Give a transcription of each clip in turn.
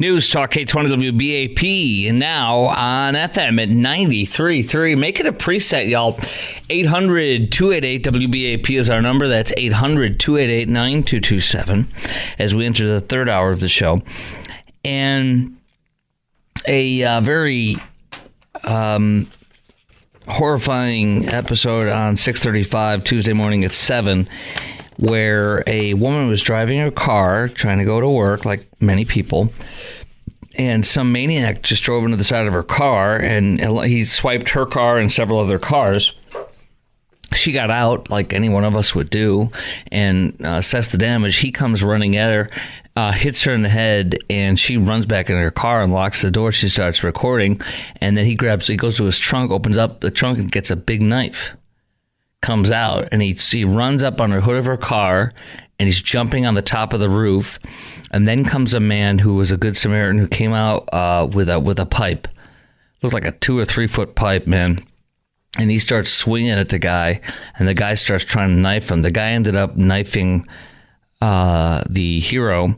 News Talk 820 WBAP, and now on FM at 93.3. Make it a preset, y'all. 800-288-WBAP is our number. That's 800-288-9227 as we enter the third hour of the show. And a very horrifying episode on 6:35 Tuesday morning at 7, where a woman was driving her car trying to go to work, like many people, and some maniac just drove into the side of her car, and he swiped her car and several other cars. She got out like any one of us would do and assessed the damage. He comes running at her, hits her in the head, and she runs back in her car and locks the door. She starts recording, and then he goes to his trunk, opens up the trunk, and gets a big knife. Comes out, and he runs up on the hood of her car, and he's jumping on the top of the roof. And then comes a man who was a good Samaritan who came out with a pipe. Looked like a 2 or 3 foot pipe, man. And he starts swinging at the guy, and the guy starts trying to knife him. The guy ended up knifing the hero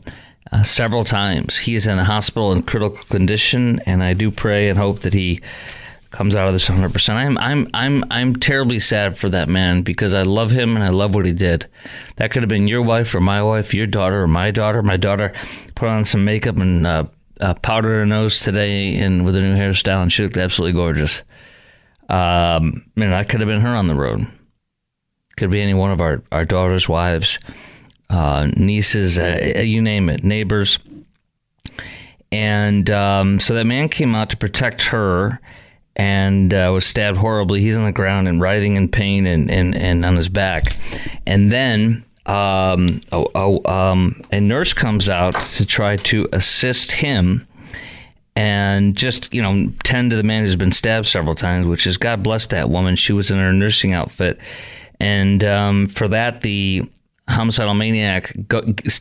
several times. He is in the hospital in critical condition, and I do pray and hope that he comes out of this 100%. I'm terribly sad for that man because I love him and I love what he did. That could have been your wife or my wife, your daughter or my daughter. My daughter put on some makeup and powdered her nose today and with a new hairstyle, and she looked absolutely gorgeous. Man, that could have been her on the road. Could be any one of our daughters, wives, nieces, you name it, neighbors. And so that man came out to protect her and was stabbed horribly. He's on the ground and writhing in pain and on his back. And then a nurse comes out to try to assist him and just, tend to the man who's been stabbed several times, which is, God bless that woman. She was in her nursing outfit. And for that, the homicidal maniac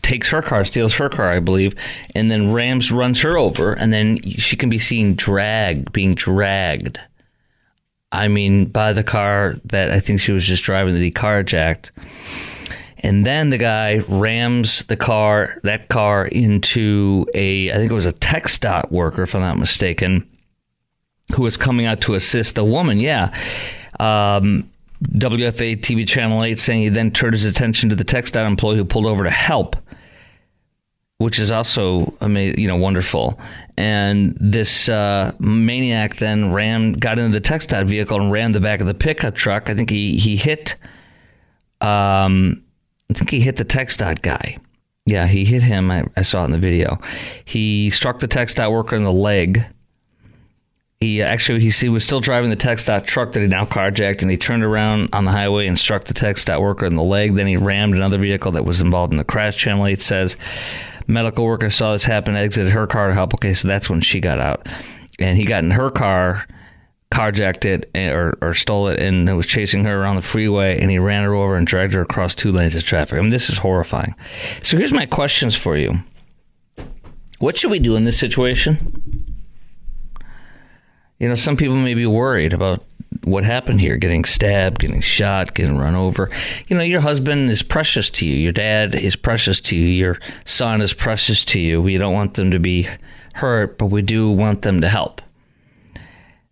takes her car, steals her car, I believe, and then runs her over, and then she can be seen being dragged. I mean, by the car that I think she was just driving that he carjacked. And then the guy rams that car into I think it was a TxDOT worker, if I'm not mistaken, who was coming out to assist the woman. Yeah. WFA TV Channel 8 saying he then turned his attention to the TxDOT employee who pulled over to help, which is also wonderful. And this maniac then got into the TxDOT vehicle and rammed the back of the pickup truck. I think he hit the TxDOT guy. Yeah, he hit him. I saw it in the video. He struck the TxDOT worker in the leg. He was still driving the TxDOT truck that he now carjacked, and he turned around on the highway and struck the TxDOT worker in the leg. Then he rammed another vehicle that was involved in the crash. Channel 8 says medical worker saw this happen, exited her car to help. Okay, so that's when she got out. And he got in her car, carjacked it or stole it, and was chasing her around the freeway, and he ran her over and dragged her across 2 lanes of traffic. I mean, this is horrifying. So here's my questions for you. What should we do in this situation? Some people may be worried about what happened here, getting stabbed, getting shot, getting run over. Your husband is precious to you. Your dad is precious to you. Your son is precious to you. We don't want them to be hurt, but we do want them to help.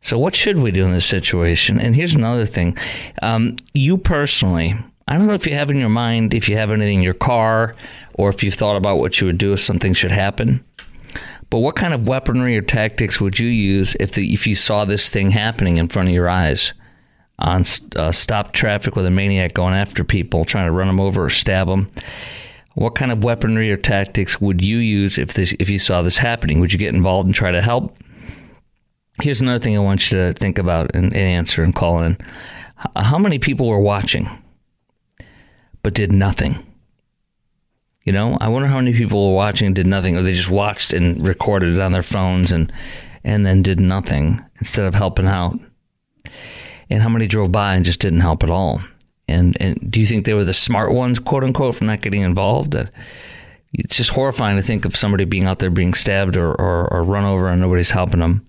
So what should we do in this situation? And here's another thing. You personally, I don't know if you have in your mind, if you have anything in your car, or if you've thought about what you would do if something should happen. But what kind of weaponry or tactics would you use if you saw this thing happening in front of your eyes on stopped traffic with a maniac going after people, trying to run them over or stab them? What kind of weaponry or tactics would you use if you saw this happening? Would you get involved and try to help? Here's another thing I want you to think about and answer and call in. How many people were watching but did nothing? I wonder how many people were watching and did nothing, or they just watched and recorded it on their phones and then did nothing instead of helping out. And how many drove by and just didn't help at all? And do you think they were the smart ones, quote unquote, for not getting involved? It's just horrifying to think of somebody being out there being stabbed or run over and nobody's helping them.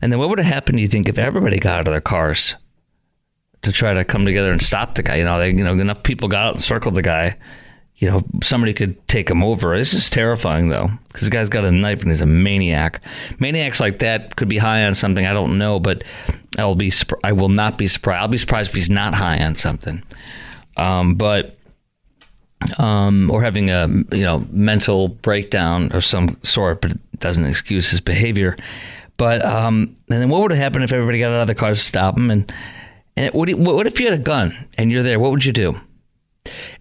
And then what would have happened, do you think, if everybody got out of their cars to try to come together and stop the guy? Enough people got out and circled the guy. somebody could take him over. This is terrifying, though, because the guy's got a knife and he's a maniac. Maniacs like that could be high on something. I don't know, but I will not be surprised. I'll be surprised if he's not high on something. Or having a mental breakdown of some sort, but it doesn't excuse his behavior. But and then what would have happened if everybody got out of the car to stop him? And what if you had a gun and you're there? What would you do?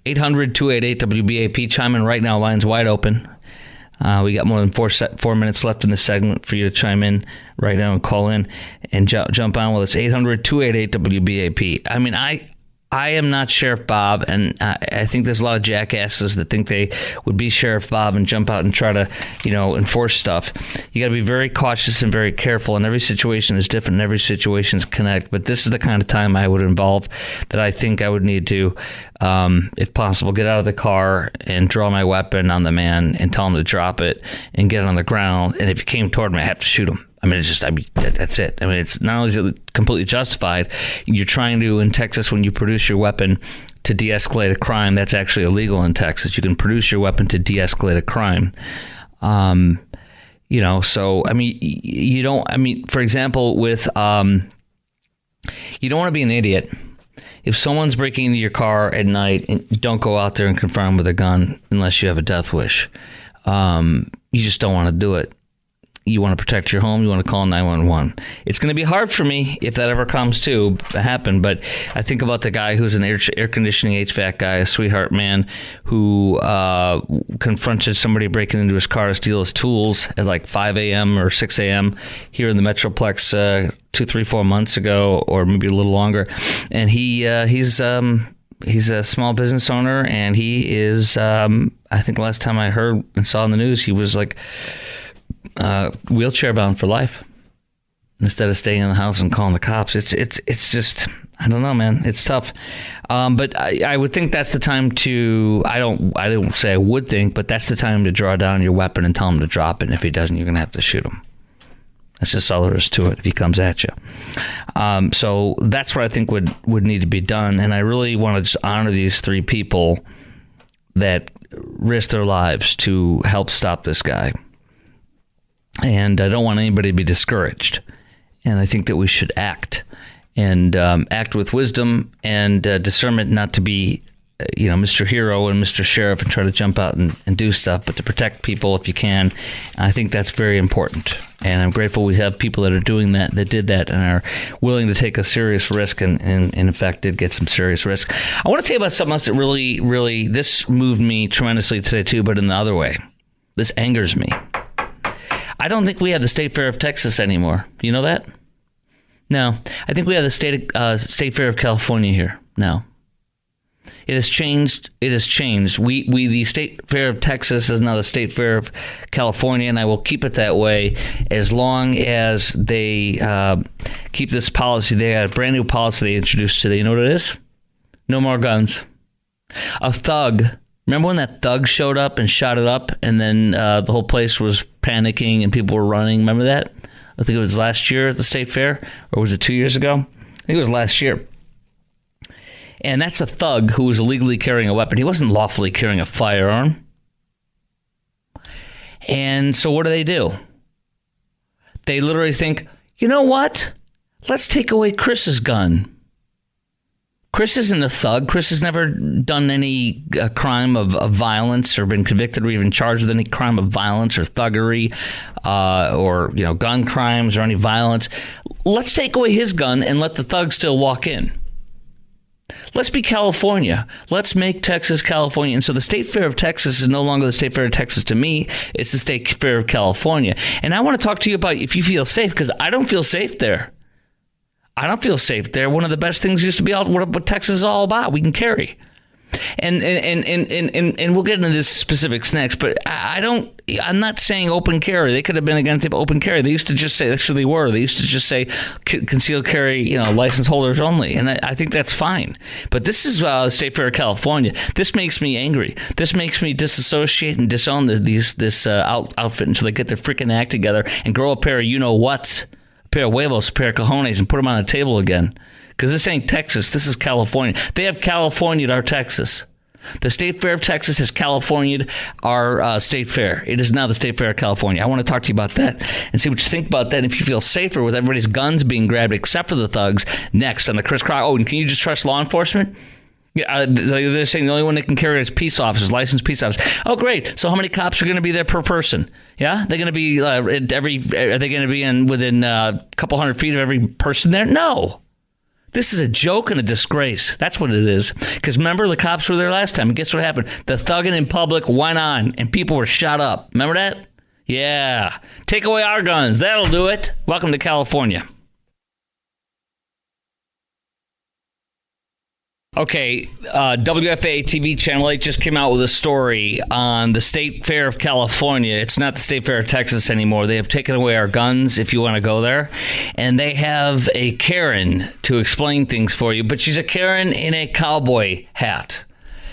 800-288-WBAP. Chime in right now. Line's wide open. We got more than 4 minutes left in this segment for you to chime in right now and call in and jump on with us. 800-288-WBAP. I mean, I am not Sheriff Bob, and I think there's a lot of jackasses that think they would be Sheriff Bob and jump out and try to, enforce stuff. You got to be very cautious and very careful, and every situation is different, and every situation is connected. But this is the kind of time I would involve that I think I would need to, if possible, get out of the car and draw my weapon on the man and tell him to drop it and get on the ground. And if he came toward me, I have to shoot him. I mean, that's it. I mean, it's not only is it completely justified, you're trying to, in Texas, when you produce your weapon to de-escalate a crime, that's actually illegal in Texas. You can produce your weapon to de-escalate a crime. So, I mean, for example, with, you don't want to be an idiot. If someone's breaking into your car at night, don't go out there and confront them with a gun unless you have a death wish. You just don't want to do it. You want to protect your home. You want to call 911. It's going to be hard for me if that ever comes to happen. But I think about the guy who's an air conditioning HVAC guy, a sweetheart man, who confronted somebody breaking into his car to steal his tools at like 5 a.m. or 6 a.m. here in the Metroplex 2, 3, 4 months ago, or maybe a little longer. And he's a small business owner, and he is, I think last time I heard and saw in the news, he was like wheelchair bound for life instead of staying in the house and calling the cops. It's just, I don't know, man. It's tough. But I would think that's the time to, I don't say I would think, but that's the time to draw down your weapon and tell him to drop it. And if he doesn't, you're going to have to shoot him. That's just all there is to it if he comes at you. So that's what I think would need to be done. And I really want to just honor these 3 people that risked their lives to help stop this guy. And I don't want anybody to be discouraged. And I think that we should act and act with wisdom and discernment, not to be, Mr. Hero and Mr. Sheriff and try to jump out and do stuff, but to protect people if you can. I think that's very important. And I'm grateful we have people that are doing that did that and are willing to take a serious risk and in fact did get some serious risk. I want to tell you about something else that really, really, this moved me tremendously today too, but in the other way. This angers me. I don't think we have the State Fair of Texas anymore. You know that? No. I think we have the State Fair of California here now. It has changed. It has changed. The State Fair of Texas is now the State Fair of California, and I will keep it that way as long as they keep this policy. They got a brand new policy they introduced today. You know what it is? No more guns. A thug. Remember when that thug showed up and shot it up, and then the whole place was panicking and people were running? Remember that? I think it was last year at the State Fair, or was it 2 years ago? I think it was last year. And that's a thug who was illegally carrying a weapon. He wasn't lawfully carrying a firearm. And so what do? They literally think, you know what? Let's take away Chris's gun. Chris isn't a thug. Chris has never done any crime of violence or been convicted or even charged with any crime of violence or thuggery or gun crimes or any violence. Let's take away his gun and let the thug still walk in. Let's be California. Let's make Texas California. And so the State Fair of Texas is no longer the State Fair of Texas to me. It's the State Fair of California. And I want to talk to you about if you feel safe, because I don't feel safe there. I don't feel safe there. One of the best things used to be what Texas is all about. We can carry. And we'll get into this specifics next, but I'm not saying open carry. They could have been against open carry. They used to just say, actually they were. They used to just say concealed carry, license holders only. And I think that's fine. But this is the State Fair of California. This makes me angry. This makes me disassociate and disown this outfit until they get their freaking act together and grow a pair of you-know-whats, a pair of huevos, a pair of cojones, and put them on the table again. Because this ain't Texas. This is California. They have California at our Texas. The State Fair of Texas has California'd our state fair. It is now the State Fair of California. I want to talk to you about that and see what you think about that. And if you feel safer with everybody's guns being grabbed except for the thugs, next on the Chris Krok. Oh, and can you just trust law enforcement? Yeah, they're saying the only one that can carry is peace officers, licensed peace officers. Oh, great. So how many cops are going to be there per person? Yeah? They're going to be are they going to be within a couple hundred feet of every person there? No. This is a joke and a disgrace. That's what it is. Because remember, the cops were there last time. And guess what happened? The thugging in public went on, and people were shot up. Remember that? Yeah. Take away our guns. That'll do it. Welcome to California. Okay, WFA TV Channel 8 just came out with a story on the State Fair of California. It's not the State Fair of Texas anymore. They have taken away our guns if you want to go there. And they have a Karen to explain things for you. But she's a Karen in a cowboy hat.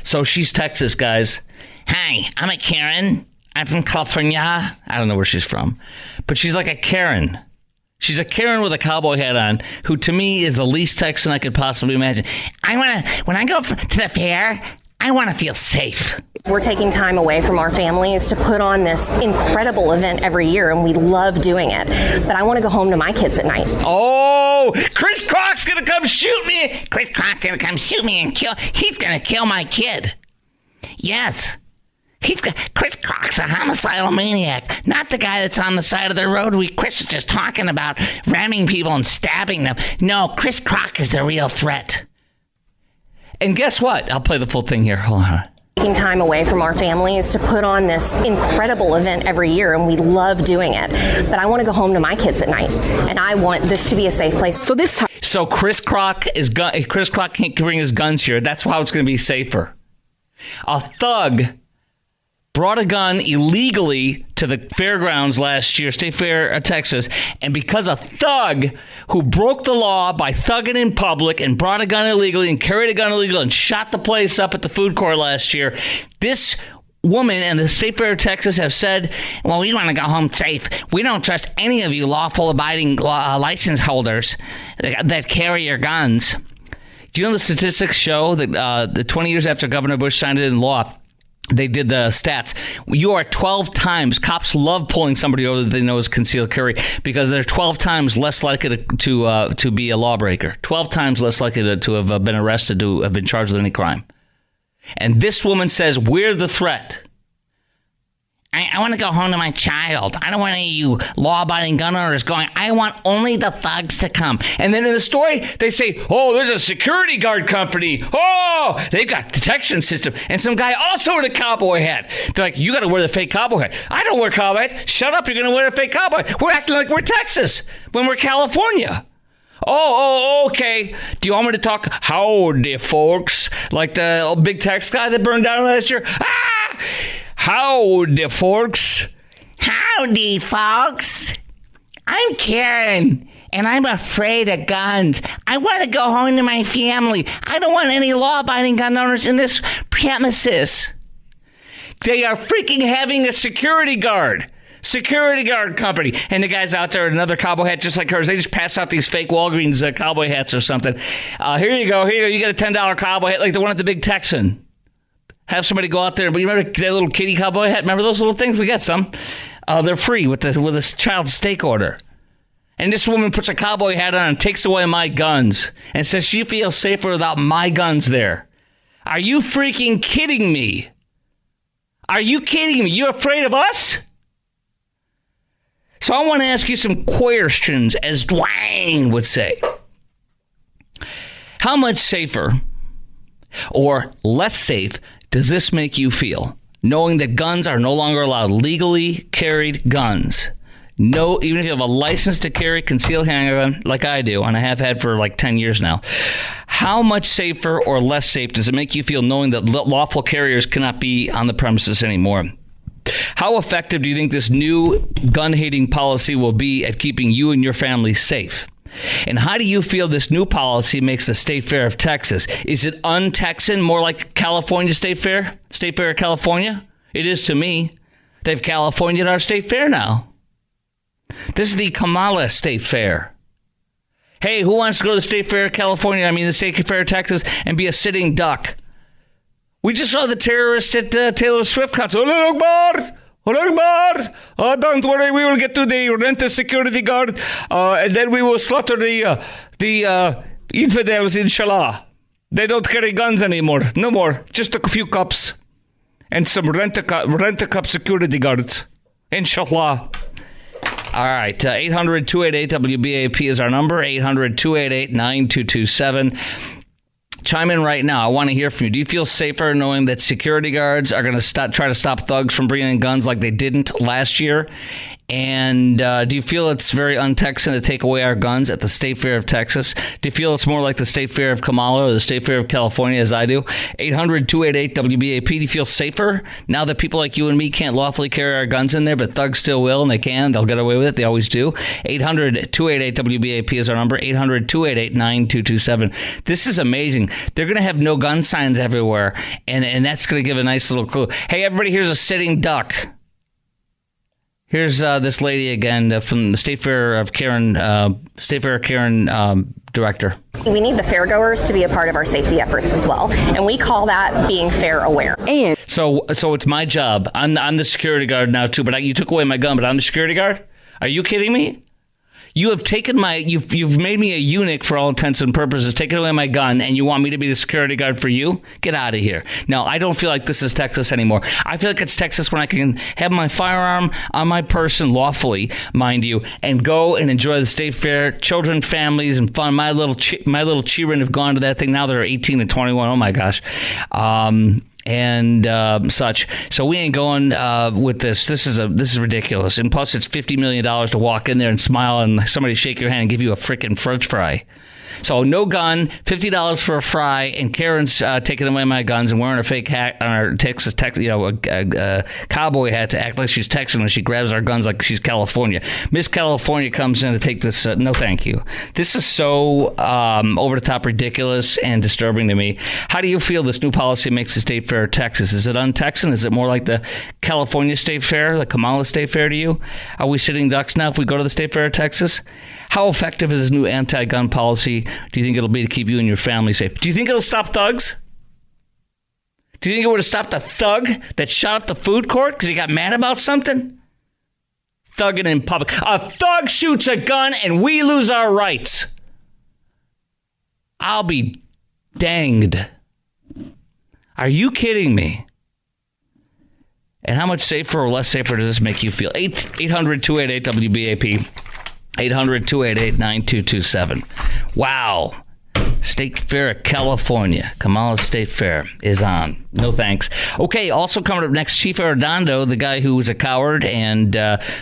So she's Texas, guys. Hi, I'm a Karen. I'm from California. I don't know where she's from. But she's like a Karen. She's a Karen with a cowboy hat on, who to me is the least Texan I could possibly imagine. When I go to the fair, I want to feel safe. We're taking time away from our families to put on this incredible event every year, and we love doing it. But I want to go home to my kids at night. Oh, Chris Krok's going to come shoot me. Chris Krok's going to come shoot me and he's going to kill my kid. Yes. Chris Krok's a homicidal maniac, not the guy that's on the side of the road Chris is just talking about ramming people and stabbing them. No, Chris Krok is the real threat. And guess what? I'll play the full thing here. Hold on. Taking time away from our families to put on this incredible event every year, and we love doing it. But I want to go home to my kids at night, and I want this to be a safe place. So Chris Krok can't bring his guns here. That's how it's going to be safer. A thug brought a gun illegally to the fairgrounds last year, State Fair of Texas, and because a thug who broke the law by thugging in public and brought a gun illegally and carried a gun illegally and shot the place up at the food court last year, this woman and the State Fair of Texas have said, well, we want to go home safe. We don't trust any of you lawful abiding license holders that carry your guns. Do you know the statistics show that the 20 years after Governor Bush signed it in law, they did the stats. You are 12 times. Cops love pulling somebody over that they know is concealed carry because they're 12 times less likely to be a lawbreaker. 12 times less likely to have been arrested, to have been charged with any crime. And this woman says, we're the threat. I want to go home to my child. I don't want any of you law-abiding gun owners going, I want only the thugs to come. And then in the story, they say, oh, there's a security guard company. Oh, they've got detection system. And some guy also in a cowboy hat. They're like, you got to wear the fake cowboy hat. I don't wear cowboy hats. Shut up, you're going to wear a fake cowboy. We're acting like we're Texas when we're California. Oh, okay. Do you want me to talk howdy, folks? Like the old big Tex guy that burned down last year? Ah! Howdy, folks. Howdy, folks. I'm Karen, and I'm afraid of guns. I want to go home to my family. I don't want any law-abiding gun owners in this premises. They are freaking having a security guard company. And the guy's out there in another cowboy hat just like hers. They just pass out these fake Walgreens cowboy hats or something. Here you go. You get a $10 cowboy hat like the one at the Big Texan. Have somebody go out there. But you remember that little kitty cowboy hat? Remember those little things? We got some. They're free with this child steak order. And this woman puts a cowboy hat on and takes away my guns and says she feels safer without my guns there. Are you freaking kidding me? Are you kidding me? You afraid of us? So I want to ask you some questions, as Dwayne would say. How much safer or less safe does this make you feel, knowing that guns are no longer allowed, legally carried guns? No, even if you have a license to carry concealed handgun like I do, and I have had for like 10 years now, how much safer or less safe does it make you feel knowing that lawful carriers cannot be on the premises anymore? How effective do you think this new gun-hating policy will be at keeping you and your family safe? And how do you feel this new policy makes the State Fair of Texas? Is it un-Texan, more like California State Fair? State Fair of California? It is to me. They've California'd our State Fair now. This is the Kamala State Fair. Hey, who wants to go to the State Fair of California, the State Fair of Texas, and be a sitting duck We just saw the terrorist at Taylor Swift concert. Allahu Akbar! Allahu Akbar! Oh, don't worry, we will get to the rent security guard, and then we will slaughter the infidels, inshallah. They don't carry guns anymore. No more. Just a few cops and some rent-a-cup security guards. Inshallah. All right, 800-288-WBAP is our number, 800-288-9227. Chime in right now. I want to hear from you. Do you feel safer knowing that security guards are going to try to stop thugs from bringing in guns like they didn't last year? And do you feel it's very un-Texan to take away our guns at the State Fair of Texas? Do you feel it's more like the State Fair of Kamala or the State Fair of California, as I do? 800-288-WBAP. Do you feel safer now that people like you and me can't lawfully carry our guns in there, but thugs still will, and they can? They'll get away with it. They always do. 800-288-WBAP is our number. 800-288-9227. This is amazing. They're going to have no gun signs everywhere, and that's going to give a nice little clue. Hey, everybody, here's a sitting duck. Here's this lady again from the State Fair of Karen director. We need the fairgoers to be a part of our safety efforts as well, and we call that being fair aware. And so it's my job. I'm the security guard now too. But you took away my gun, but I'm the security guard. Are you kidding me? You have taken you've made me a eunuch for all intents and purposes, taken away my gun, and you want me to be the security guard for you? Get out of here. No, I don't feel like this is Texas anymore. I feel like it's Texas when I can have my firearm on my person lawfully, mind you, and go and enjoy the state fair. Children, families, and fun. My little children have gone to that thing. Now they're 18 and 21. Oh my gosh. And such. So we ain't going with this. This is ridiculous. And plus, it's $50 million to walk in there and smile and somebody shake your hand and give you a freaking French fry. So no gun, $50 for a fry, and Karen's taking away my guns and wearing a fake hat on her Texas, a cowboy hat to act like she's Texan when she grabs our guns like she's California. Miss California comes in to take this. No, thank you. This is so over the top, ridiculous, and disturbing to me. How do you feel this new policy makes the state fair of Texas? Is it un-Texan? Is it more like the California state fair, the Kamala state fair to you? Are we sitting ducks now if we go to the state fair of Texas? How effective is this new anti-gun policy do you think it'll be to keep you and your family safe? Do you think it'll stop thugs? Do you think it would have stopped a thug that shot up the food court because he got mad about something? Thugging in public. A thug shoots a gun and we lose our rights. I'll be danged. Are you kidding me? And how much safer or less safer does this make you feel? 800-288-WBAP. 800-288-9227. Wow. State Fair of California. Kamala State Fair is on. No thanks. Okay, also coming up next, Chief Arredondo, the guy who was a coward and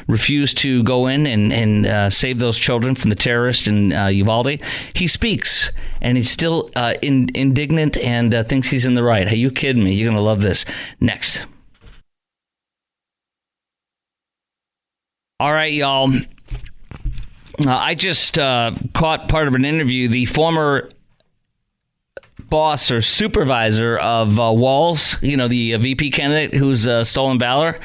refused to go in and save those children from the terrorist in Uvalde. He speaks, and he's still indignant and thinks he's in the right. Are you kidding me? You're going to love this. Next. All right, y'all. I just caught part of an interview. The former boss or supervisor of Walz, the VP candidate who's stolen valor.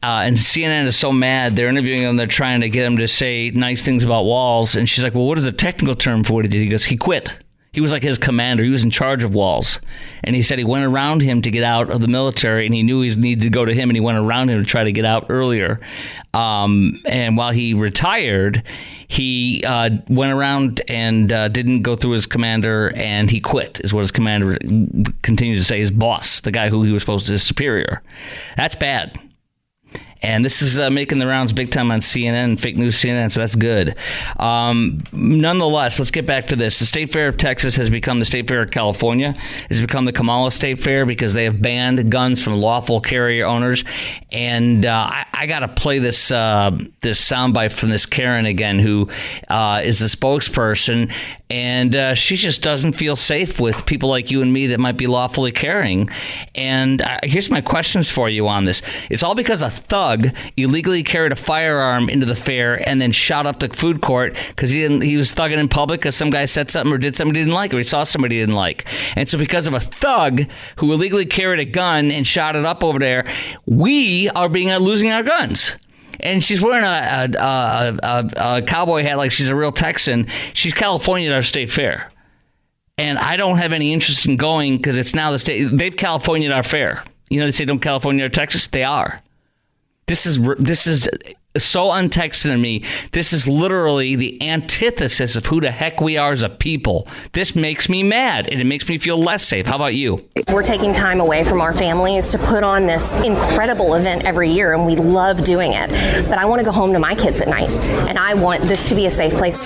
And CNN is so mad. They're interviewing him. They're trying to get him to say nice things about Walz. And she's like, well, what is the technical term for what he did? He goes, he quit. He was like his commander. He was in charge of Walz. And he said he went around him to get out of the military, and he knew he needed to go to him, and he went around him to try to get out earlier. And while he retired, he went around and didn't go through his commander, and he quit, is what his commander continues to say, his boss, the guy who he was supposed to be his superior. That's bad. And this is making the rounds big time on CNN, fake news CNN, so that's good. Nonetheless, let's get back to this. The State Fair of Texas has become the State Fair of California. It's become the Kamala State Fair because they have banned guns from lawful carrier owners. And I got to play this soundbite from this Karen again, who is a spokesperson. And she just doesn't feel safe with people like you and me that might be lawfully carrying. And here's my questions for you on this. It's all because a thug illegally carried a firearm into the fair and then shot up the food court because he was thugging in public because some guy said something or did something he didn't like, or he saw somebody he didn't like. And so because of a thug who illegally carried a gun and shot it up over there, we are losing our guns. And she's wearing a cowboy hat like she's a real Texan. She's California at our state fair. And I don't have any interest in going because it's now the state. They've California'd our fare. You know, they say don't California or Texas. They are. This is so untexan to me. This is literally the antithesis of who the heck we are as a people. This makes me mad, and it makes me feel less safe. How about you? We're taking time away from our families to put on this incredible event every year, and we love doing it. But I want to go home to my kids at night, and I want this to be a safe place.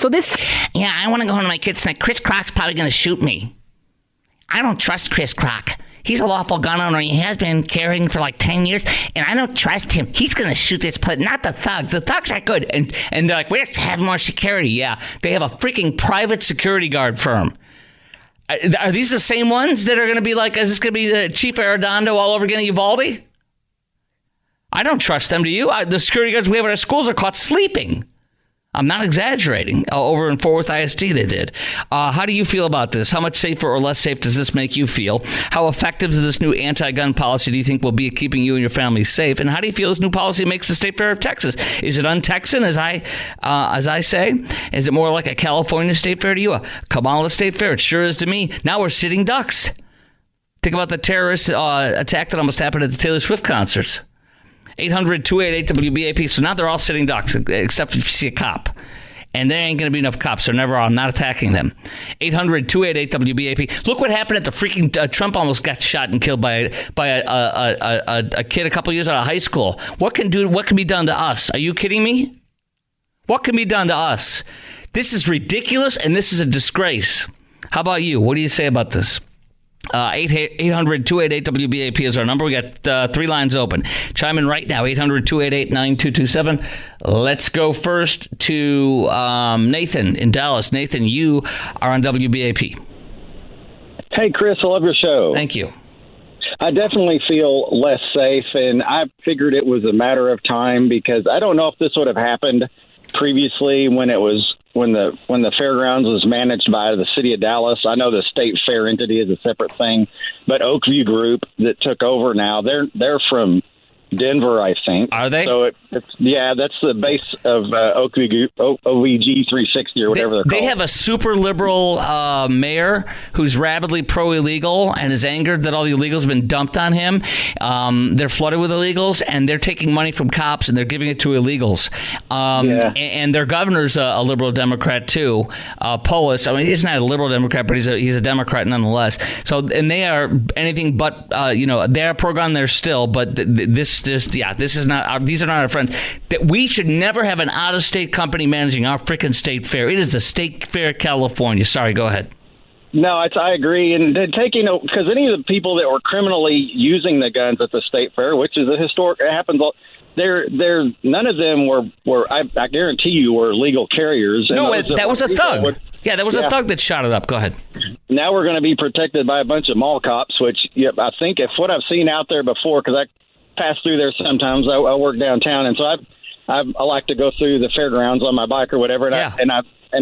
Yeah, I want to go home to my kids tonight. Chris Krok's probably going to shoot me. I don't trust Chris Krok. He's a lawful gun owner. He has been carrying for like 10 years, and I don't trust him. He's going to shoot this place. Not the thugs. The thugs are good. And they're like, we have to have more security. Yeah, they have a freaking private security guard firm. Are these the same ones that are going to be like, is this going to be the Chief Arredondo all over again, Uvalde? I don't trust them. Do you? The security guards we have at our schools are caught sleeping. I'm not exaggerating. Over in Fort Worth ISD, they did. How do you feel about this? How much safer or less safe does this make you feel? How effective is this new anti-gun policy do you think will be at keeping you and your family safe? And how do you feel this new policy makes the state fair of Texas? Is it un-Texan, as I say? Is it more like a California state fair to you? A Kamala state fair? It sure is to me. Now we're sitting ducks. Think about the terrorist attack that almost happened at the Taylor Swift concerts. 800-288-WBAP. So now they're all sitting ducks, except if you see a cop. And there ain't going to be enough cops, so never are. I'm not attacking them. 800-288-WBAP. Look what happened at the freaking Trump almost got shot and killed by a kid a couple years out of high school. What can be done to us? Are you kidding me? What can be done to us? This is ridiculous, and this is a disgrace. How about you? What do you say about this? 800-288-WBAP is our number. We got 3 lines open. Chime in right now, 800-288-9227. Let's go first to Nathan in Dallas. Nathan, you are on WBAP. Hey, Chris, I love your show. Thank you. I definitely feel less safe, and I figured it was a matter of time because I don't know if this would have happened previously when the fairgrounds was managed by the city of Dallas. I know the state fair entity is a separate thing, but Oakview Group that took over now, they're from Denver, I think. Are they? So that's the base of Oakview Group, OVG 360 or whatever they're called. They have a super liberal mayor who's rabidly pro-illegal and is angered that all the illegals have been dumped on him. They're flooded with illegals, and they're taking money from cops and they're giving it to illegals. And their governor's a liberal Democrat too, Polis. I mean, he's not a liberal Democrat, but he's a Democrat nonetheless. So, and they are anything but, they're pro-gun there still, but this is not. These are not our friends. That we should never have an out-of-state company managing our freaking state fair. It is the state fair of California. Sorry, go ahead. No, I agree. And because any of the people that were criminally using the guns at the state fair, which is a historic, it happens. None of them were. I guarantee you, were legal carriers. No, that was a thug. That was a thug that shot it up. Go ahead. Now we're going to be protected by a bunch of mall cops, which I think if what I've seen out there before, because I pass through there sometimes. I work downtown, and so I like to go through the fairgrounds on my bike or whatever. And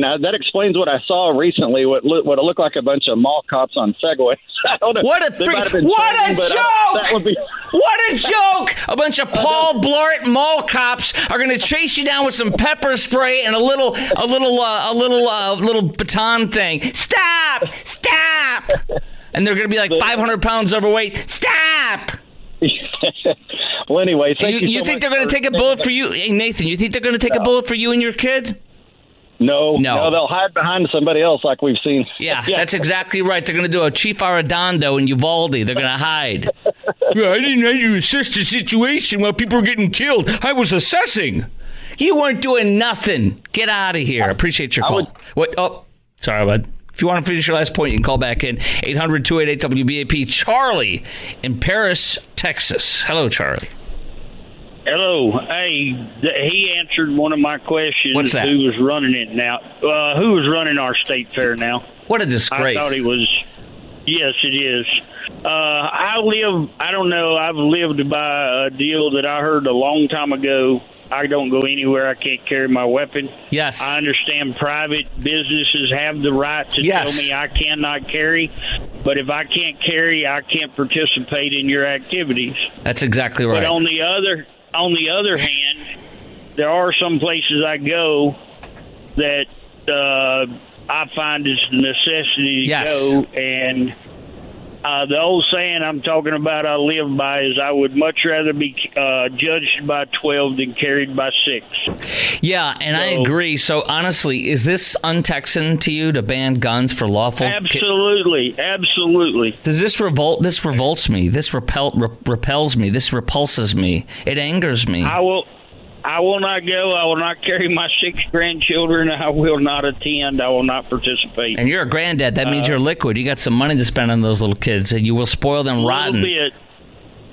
that explains what I saw recently. What looked like a bunch of mall cops on Segways. I don't know. What a joke! What a joke! A bunch of Paul Blart mall cops are going to chase you down with some pepper spray and a little baton thing. Stop! And they're going to be like 500 pounds overweight. Stop! Well, anyway, you think they're going to take a bullet for you? Hey, Nathan, you think they're going to take a bullet for you and your kid? No, they'll hide behind somebody else like we've seen. Yeah, that's exactly right. They're going to do a Chief Arredondo in Uvalde. They're going to hide. Yeah, I didn't have to assess the situation while people were getting killed. I was assessing. You weren't doing nothing. Get out of here. I appreciate your call. What? Oh, sorry, bud. If you want to finish your last point, you can call back in 800-288-WBAP. Charlie in Paris, Texas. Hello, Charlie. Hello. Hey, he answered one of my questions. What's that? Who was running it now? Who was running our state fair now? What a disgrace. I thought it was. Yes, it is. I don't know. I've lived by a deal that I heard a long time ago. I don't go anywhere. I can't carry my weapon. Yes. I understand private businesses have the right to tell me I cannot carry, but if I can't carry, I can't participate in your activities. That's exactly right. But on the other hand, there are some places I go that I find it's a necessity to Yes. go. And the old saying I'm talking about I live by is I would much rather be judged by 12 than carried by 6. Yeah, and I agree. So honestly, is this un-Texan to you to ban guns for lawful? Absolutely. Absolutely. Does this revolt? This revolts me. This repels me. This repulses me. It angers me. I will not go. I will not carry my 6 grandchildren. I will not attend. I will not participate. And you're a granddad. That means you're liquid. You got some money to spend on those little kids, and you will spoil them rotten. A little bit.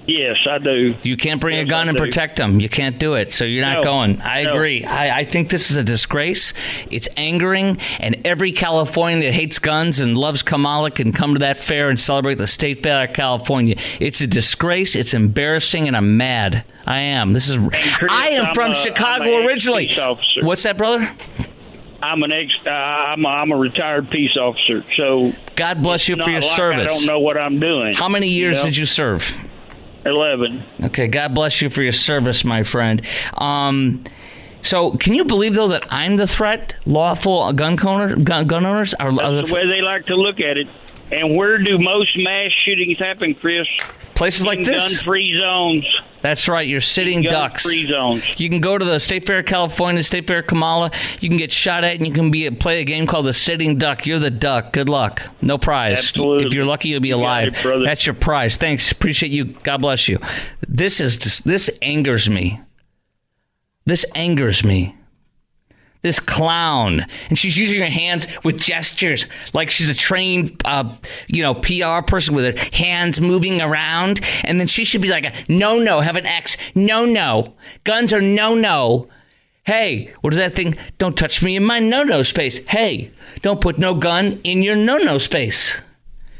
Yes, I do. You can't bring a gun and protect them. You can't do it, so you're not going. I agree. I think this is a disgrace. It's angering, and every Californian that hates guns and loves Kamala can come to that fair and celebrate the state fair of California. It's a disgrace. It's embarrassing, and I'm mad. I am. Chris, I am from Chicago originally. What's that, brother? I'm a retired peace officer, so God bless you for your service. I don't know what I'm doing. How many years did you serve? 11. Okay, God bless you for your service, my friend. So, can you believe, though, that I'm the threat? Lawful gun owners? That's the way they like to look at it. And where do most mass shootings happen, Chris? Places like this. Gun-free zones. That's right. You're sitting ducks. Gun-free zones. You can go to the State Fair of California, State Fair of Kamala. You can get shot at, and you can play a game called the sitting duck. You're the duck. Good luck. No prize. Absolutely. If you're lucky, you'll be alive. That's your prize. Thanks. Appreciate you. God bless you. This angers me. This angers me. This clown, and she's using her hands with gestures like she's a trained, PR person with her hands moving around. And then she should be like, no, have an X. No. Guns are no. Hey, what is that thing? Don't touch me in my no space. Hey, don't put no gun in your no space.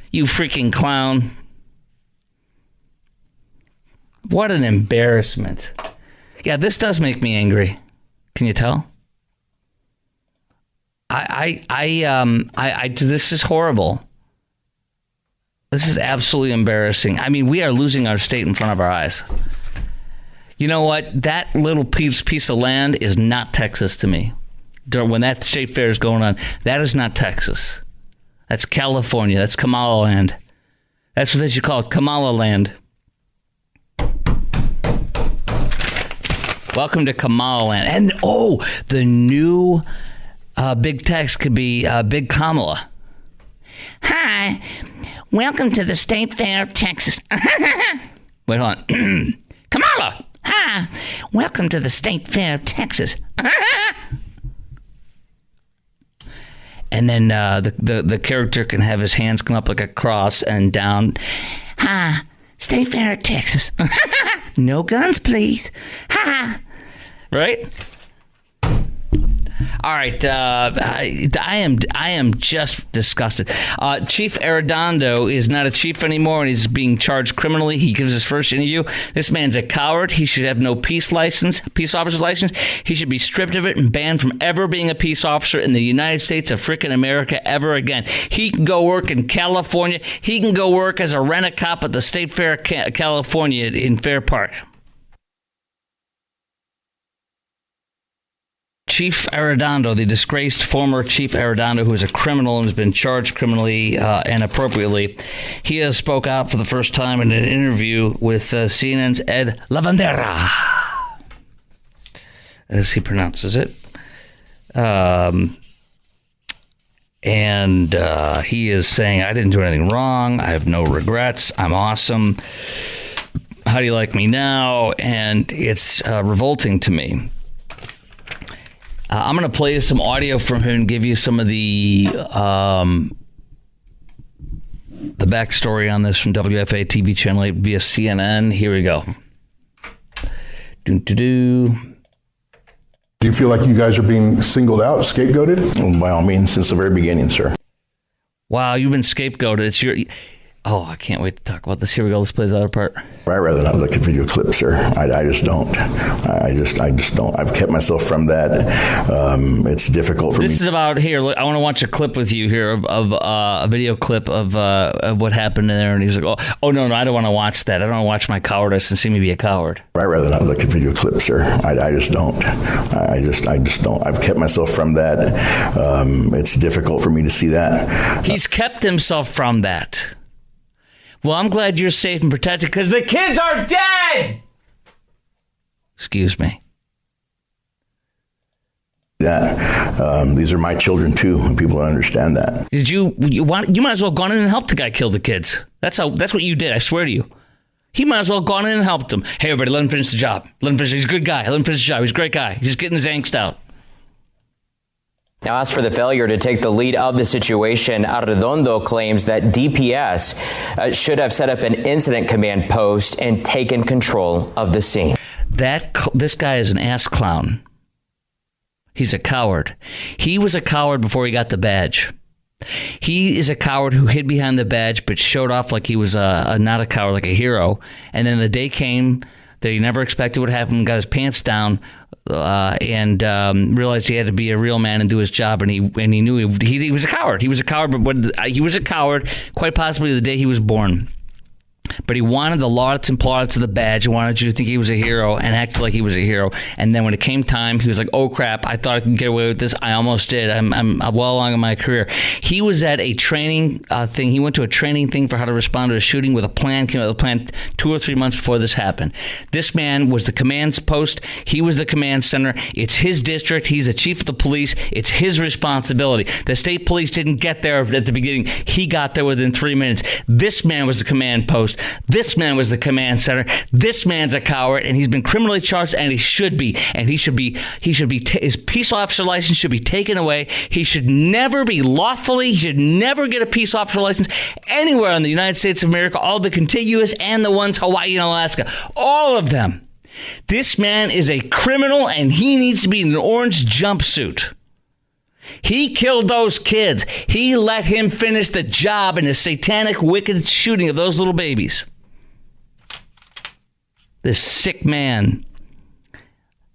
You freaking clown. What an embarrassment. Yeah, this does make me angry. Can you tell? This is horrible. This is absolutely embarrassing. I mean, we are losing our state in front of our eyes. You know what? That little piece of land is not Texas to me. When that state fair is going on, that is not Texas. That's California. That's Kamala land. That's what they should call it, Kamala land. Welcome to Kamala land. And, the new... big text could be Big Kamala. Hi, welcome to the State Fair of Texas. Wait, hold on. Kamala, hi, welcome to the State Fair of Texas. And then the character can have his hands come up like a cross and down. Hi, State Fair of Texas. No guns, please. Hi. Right? All right, I am just disgusted. Chief Arredondo is not a chief anymore, and he's being charged criminally. He gives his first interview. This man's a coward. He should have no peace officer's license. He should be stripped of it and banned from ever being a peace officer in the United States of frickin' America ever again. He can go work in California. He can go work as a rent-a-cop at the State Fair of California in Fair Park. Chief Arredondo, the disgraced former Chief Arredondo, who is a criminal and has been charged criminally and appropriately, he has spoke out for the first time in an interview with CNN's Ed Lavandera, as he pronounces it. And he is saying, I didn't do anything wrong. I have no regrets. I'm awesome. How do you like me now? And it's revolting to me. I'm going to play you some audio from him and give you some of the backstory on this from WFA TV Channel 8 via CNN. Here we go. Do you feel like you guys are being singled out, scapegoated? By all means, since the very beginning, sir. Wow, you've been scapegoated. Oh, I can't wait to talk about this. Here we go. Let's play the other part. I'd rather not look at video clips, sir. I just don't. I just don't. I've kept myself from that. It's difficult for me. This is about here. Look, I want to watch a clip with you here of a video clip of what happened there. And he's like, oh no, I don't want to watch that. I don't want to watch my cowardice and see me be a coward. I'd rather not look at video clips, sir. I just don't. I just don't. I've kept myself from that. It's difficult for me to see that. He's kept himself from that. Well, I'm glad you're safe and protected because the kids are dead. Excuse me. Yeah, these are my children too, and people don't understand that. Did you might as well have gone in and helped the guy kill the kids. That's what you did. I swear to you. He might as well have gone in and helped him. Hey, everybody, let him finish the job. He's a good guy. Let him finish the job. He's a great guy. He's just getting his angst out. Now, as for the failure to take the lead of the situation, Arredondo claims that DPS should have set up an incident command post and taken control of the scene. This guy is an ass clown. He's a coward. He was a coward before he got the badge. He is a coward who hid behind the badge but showed off like he was not a coward, like a hero. And then the day came that he never expected would happen, got his pants down, and realized he had to be a real man and do his job. And he knew he was a coward. He was a coward, but he was a coward quite possibly the day he was born. But he wanted the laudits and plaudits of the badge. He wanted you to think he was a hero and acted like he was a hero. And then when it came time, he was like, oh, crap, I thought I could get away with this. I almost did. I'm well along in my career. He was at a training thing. He went to a training thing for how to respond to a shooting with a plan. Came up with a plan 2 or 3 months before this happened. This man was the command post. He was the command center. It's his district. He's the chief of the police. It's his responsibility. The state police didn't get there at the beginning. He got there within 3 minutes. This man was the command post. This man was the command center. This man's a coward, and he's been criminally charged, and he should be. And his peace officer license should be taken away. He should never be lawfully. He should never get a peace officer license anywhere in the United States of America, all the contiguous and the ones Hawaii and Alaska, all of them. This man is a criminal, and he needs to be in an orange jumpsuit. He killed those kids. He let him finish the job in a satanic, wicked shooting of those little babies. This sick man.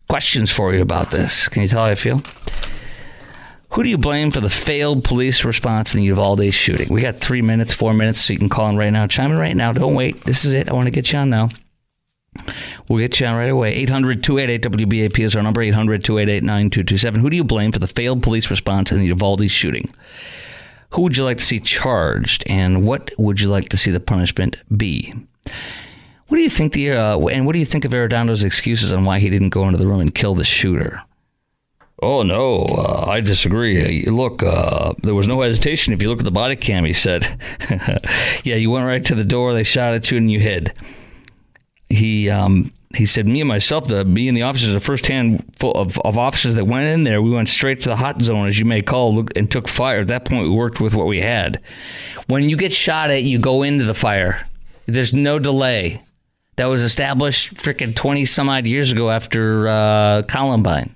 Questions for you about this. Can you tell how I feel? Who do you blame for the failed police response in the Uvalde shooting? We got 3 minutes, 4 minutes, so you can call in right now. Chime in right now. Don't wait. This is it. I want to get you on now. We'll get you on right away. 800-288-WBAP is our number, 800-288-9227. Who do you blame for the failed police response in the Uvalde shooting? Who would you like to see charged, and what would you like to see the punishment be? What do you think and what do you think of Arredondo's excuses on why he didn't go into the room and kill the shooter? Oh, no, I disagree. Look, there was no hesitation. If you look at the body cam, he said. Yeah, you went right to the door, they shot at you, and you hid. He said, me and myself, me and the officers, the first handful of officers that went in there, we went straight to the hot zone, as you may call, and took fire. At that point, we worked with what we had. When you get shot at, you go into the fire. There's no delay. That was established freaking 20-some-odd years ago after Columbine.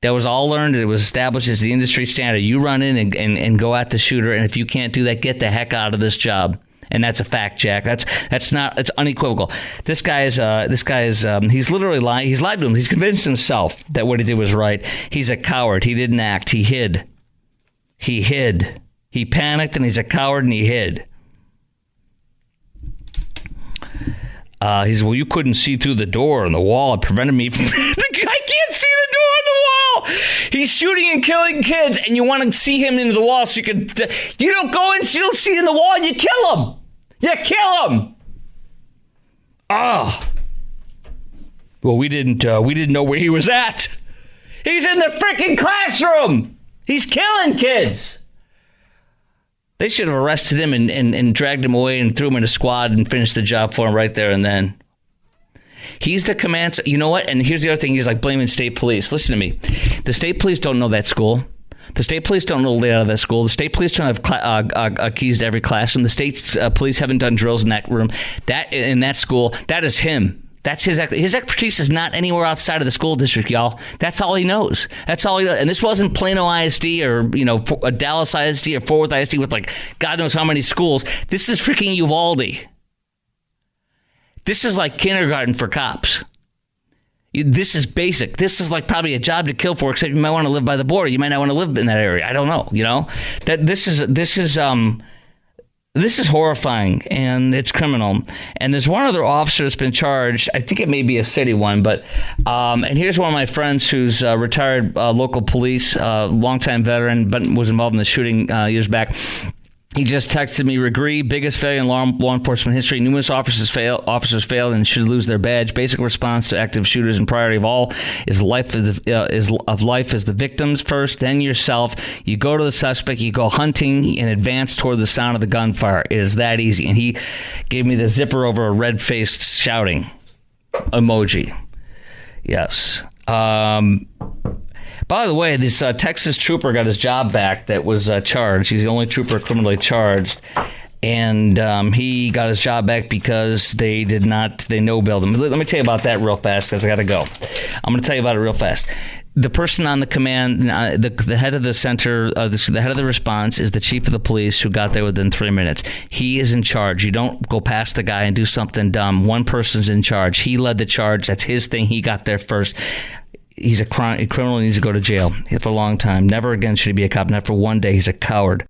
That was all learned. It was established as the industry standard. You run in and go at the shooter, and if you can't do that, get the heck out of this job. And that's a fact, Jack. It's unequivocal. This guy is he's literally lying. He's lied to him. He's convinced himself that what he did was right. He's a coward. He didn't act. He hid. He panicked, and he's a coward, and he hid. He said, well, you couldn't see through the door and the wall. It prevented me from... I can't see the door and the wall. He's shooting and killing kids, and you want to see him into the wall so you can... You don't go in, so you don't see in the wall, and you kill him. You kill him. Oh. Well, we didn't know where he was at. He's in the freaking classroom. He's killing kids. They should have arrested him and dragged him away and threw him in a squad and finished the job for him right there and then. He's the command. You know what? And here's the other thing. He's like blaming state police. Listen to me. The state police don't know that school. The state police don't know the layout of that school. The state police don't have keys to every classroom. The state police haven't done drills in that room. In that school, that is him. That's his expertise is not anywhere outside of the school district, y'all. That's all he knows. That's all he knows. And this wasn't Plano ISD or, Dallas ISD or Fort Worth ISD with like God knows how many schools. This is freaking Uvalde. This is like kindergarten for cops. This is basic. This is like probably a job to kill for, except you might want to live by the border. You might not want to live in that area. I don't know. That this is horrifying, and it's criminal. And there's one other officer that's been charged. I think it may be a city one, but and here's one of my friends who's retired local police, longtime veteran, but was involved in the shooting years back. He just texted me, "Regree, biggest failure in law enforcement history. Numerous officers failed and should lose their badge. Basic response to active shooters and priority of all is life is the victims first, then yourself. You go to the suspect, you go hunting and advance toward the sound of the gunfire. It is that easy." And he gave me the zipper over a red-faced shouting emoji. Yes. By the way, this Texas trooper got his job back that was charged. He's the only trooper criminally charged. And he got his job back because they no-billed him. Let me tell you about that real fast because I got to go. I'm going to tell you about it real fast. The person on the command, the head of the center, the head of the response is the chief of the police who got there within 3 minutes. He is in charge. You don't go past the guy and do something dumb. One person's in charge. He led the charge. That's his thing. He got there first. He's a criminal. He needs to go to jail for a long time. Never again should he be a cop. Not for one day. He's a coward.